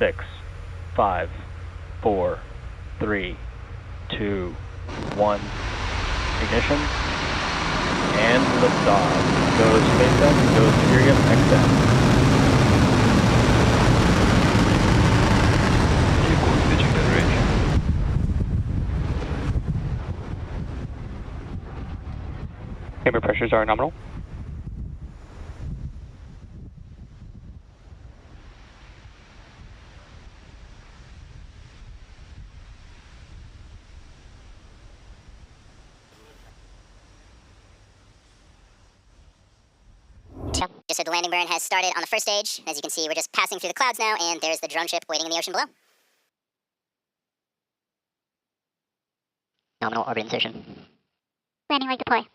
6, 5, 4, 3, 2, 1. Ignition. And liftoff. Go SpaceX, go SiriusXM. Vehicle is pitching that range. Chamber pressures are nominal. Just so the landing burn has started on the first stage. As you can see, we're just passing through the clouds now, and there's the drone ship waiting in the ocean below. Nominal orbit insertion. Landing leg deploy.